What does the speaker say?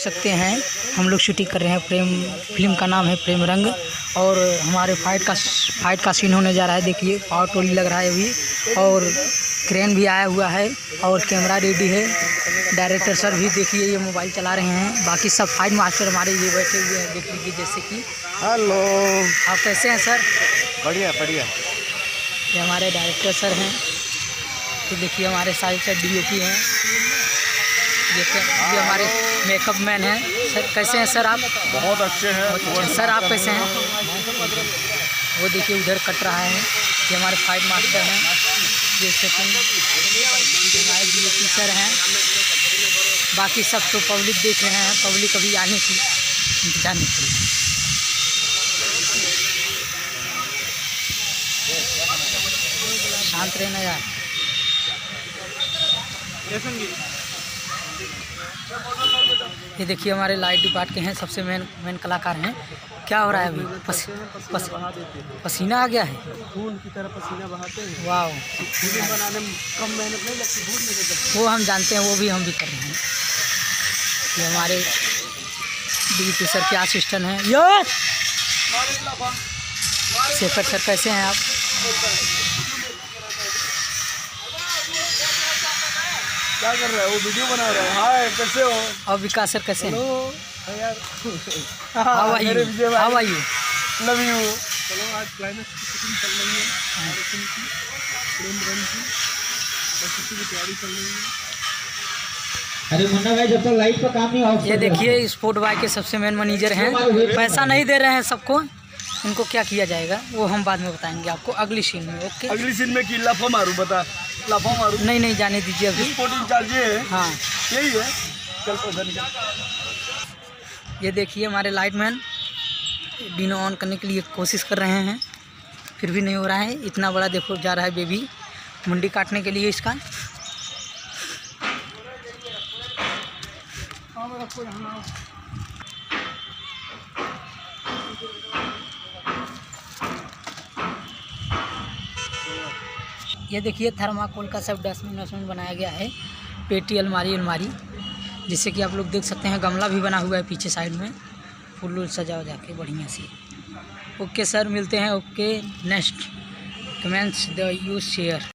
सकते हैं हम लोग शूटिंग कर रहे हैं। फिल्म का नाम है प्रेम रंग और हमारे फाइट का सीन होने जा रहा है। देखिए पावर टोली लग रहा है अभी और क्रेन भी आया हुआ है और कैमरा रेडी है। डायरेक्टर सर भी देखिए ये मोबाइल चला रहे हैं। बाकी सब फाइट मास्टर हमारे ये बैठे हुए हैं, देख लीजिए। जैसे कि हेलो, आप कैसे हैं सर? बढ़िया बढ़िया। ये हमारे डायरेक्टर सर हैं। तो देखिए हमारे साइड से DOP हैं। ये हमारे मेकअप मैन हैं। सर कैसे हैं सर आप? बहुत अच्छे हैं। सर आप कैसे हैं? वो देखिए उधर कट रहा है। ये हमारे फाइट मास्टर हैं। जैसे कि हमारे DOP सर हैं। बाकी सब तो पब्लिक देख रहे हैं। पब्लिक अभी आने की इंतजार नहीं कर रही। शांत रहना यार। ये देखिए हमारे लाइट डिपार्ट के हैं, सबसे मेन कलाकार हैं। क्या हो रहा है अभी? पसीना आ गया है। खून की तरह पसीना बहाते हैं। वाह, फिल्म बनाने में कम मेहनत नहीं लगती, बहुत मेहनत लगती। वो हम जानते हैं, वो भी हम भी कर रहे हैं। ये हमारे DOP सर के असिस्टेंट हैं। यस शेखर सर कैसे हैं आप? क्या कर रहा है वो? वीडियो बना रहा है। हाय, कैसे हो? और विकास सर कैसे हैं? यार how are you? Love you. चलो आज क्लाइमेक्स की शूटिंग चल रही है हमारे फिल्म की, प्रेम रंग की। बस उसी की तैयारी चल रही है। अरे मुन्ना भाई, जब तक लाइट पर काम नहीं ऑफ। ये देखिए स्पोर्ट बाइक के सबसे मेन मैनेजर हैं। पैसा नहीं दे रहे हैं सबको, इनको क्या किया जाएगा वो हम बाद में बताएंगे आपको अगली सीन में। ओके, अगली सीन में कि लाफा मारूं? बता, लाफा मारूं? नहीं जाने दीजिए अभी। स्पोर्ट इंचार्ज ये है। हाँ यही है। चल उधर निकल। ये देखिए हमारे लाइटमैन डिनो ऑन करने के लिए कोशिश कर रहे हैं, फिर भी नहीं हो रहा है। इतना बड़ा देखो जा रहा है बेबी मुंडी काटने के लिए इसका। ये देखिए थर्माकोल का सब डस्टबिन बनाया गया है। पेटी अलमारी जिससे कि आप लोग देख सकते हैं। गमला भी बना हुआ है पीछे साइड में, फूल सजा हो जाके बढ़िया से। ओके सर, मिलते हैं। Okay, next comments the use share.